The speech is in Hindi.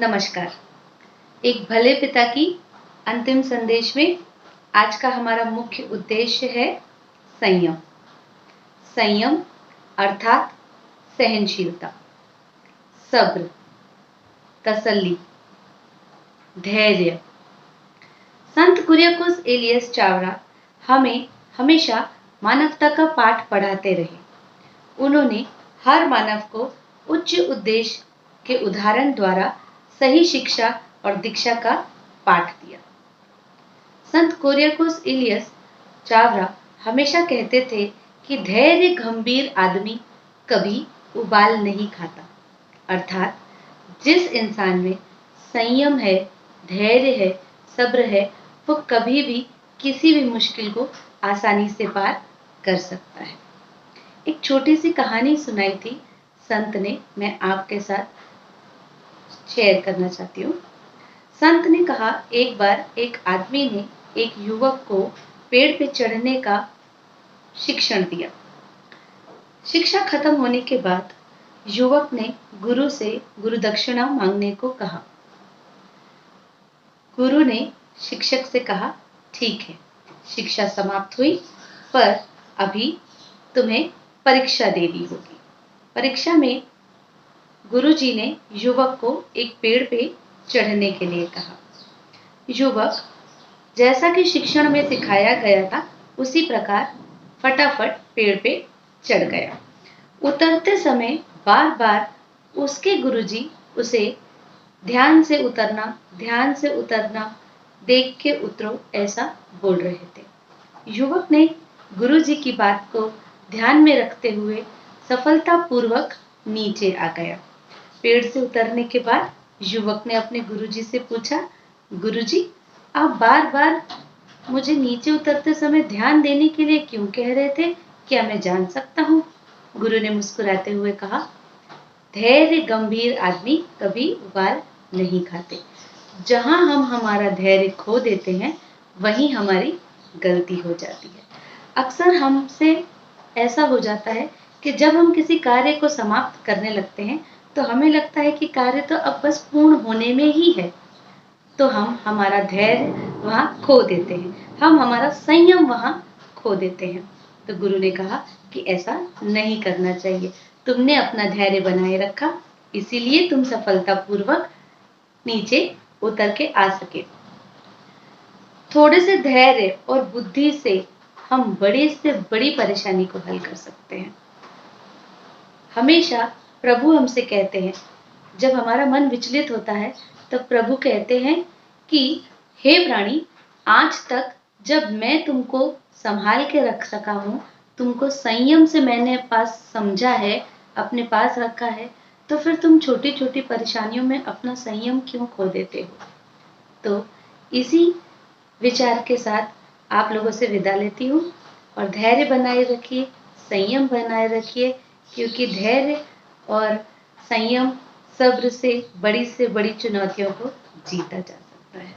नमस्कार। एक भले पिता की अंतिम संदेश में आज का हमारा मुख्य उद्देश्य है संयम। संयम अर्थात सहनशीलता, सब्र, तसल्ली, धैर्य। संत कुरियकोस एलियस चावरा हमें हमेशा मानवता का पाठ पढ़ाते रहे। उन्होंने हर मानव को उच्च उद्देश्य के उदाहरण द्वारा सही शिक्षा और दीक्षा का पाठ दिया। संत कुरियकोस एलियस चावरा हमेशा कहते थे कि धैर्य गंभीर आदमी कभी उबाल नहीं खाता। अर्थात जिस इंसान में संयम है, धैर्य है, सब्र है, वो कभी भी किसी भी मुश्किल को आसानी से पार कर सकता है। एक छोटी सी कहानी सुनाई थी संत ने, मैं आपके साथ शेयर करना चाहती हूँ। संत ने कहा, एक बार एक आदमी ने एक युवक को पेड़ पे चढ़ने का शिक्षण दिया। शिक्षा खत्म होने के बाद युवक ने गुरु से गुरु दक्षिणा मांगने को कहा। गुरु ने शिक्षक से कहा, ठीक है, शिक्षा समाप्त हुई, पर अभी तुम्हें परीक्षा देनी होगी। परीक्षा में गुरुजी ने युवक को एक पेड़ पे चढ़ने के लिए कहा। युवक जैसा कि शिक्षण में सिखाया गया था उसी प्रकार फटाफट पेड़ पे चढ़ गया। उतरते समय बार बार उसके गुरुजी उसे ध्यान से उतरना, देख के उतरो, ऐसा बोल रहे थे। युवक ने गुरुजी की बात को ध्यान में रखते हुए सफलतापूर्वक नीचे आ गया। पेड़ से उतरने के बाद युवक ने अपने गुरुजी से पूछा, गुरुजी, आप बार बार मुझे नीचे उतरते समय ध्यान देने के लिए क्यों कह रहे थे? क्या मैं जान सकता हूँ? गुरु ने मुस्कुराते हुए कहा, धैर्य गंभीर आदमी कभी उबाल नहीं खाते। जहाँ हम हमारा धैर्य खो देते हैं वहीं हमारी गलती हो जाती है। अक्सर हमसे ऐसा हो जाता है कि जब हम किसी कार्य को समाप्त करने लगते हैं तो हमें लगता है कि कार्य तो अब बस पूर्ण होने में ही है, तो हम हमारा धैर्य वहाँ खो देते हैं, हम हमारा संयम वहाँ खो देते हैं। तो गुरु ने कहा कि ऐसा नहीं करना चाहिए। तुमने अपना धैर्य बनाए रखा, इसीलिए तुम सफलतापूर्वक नीचे उतर के आ सके। थोड़े से धैर्य और बुद्धि से हम बड़ी से बड़ी परेशानी को हल कर सकते हैं। हमेशा प्रभु हमसे कहते हैं, जब हमारा मन विचलित होता है तो प्रभु कहते हैं कि हे प्राणी, आज तक जब मैं तुमको संभाल के रख सका हूँ, तुमको संयम से मैंने पास समझा है, अपने पास रखा है, तो फिर तुम छोटी छोटी परेशानियों में अपना संयम क्यों खो देते हो? तो इसी विचार के साथ आप लोगों से विदा लेती हूँ, और धैर्य बनाए रखिए, संयम बनाए रखिए, क्योंकि धैर्य और संयम, सब्र से बड़ी चुनौतियों को जीता जा सकता है।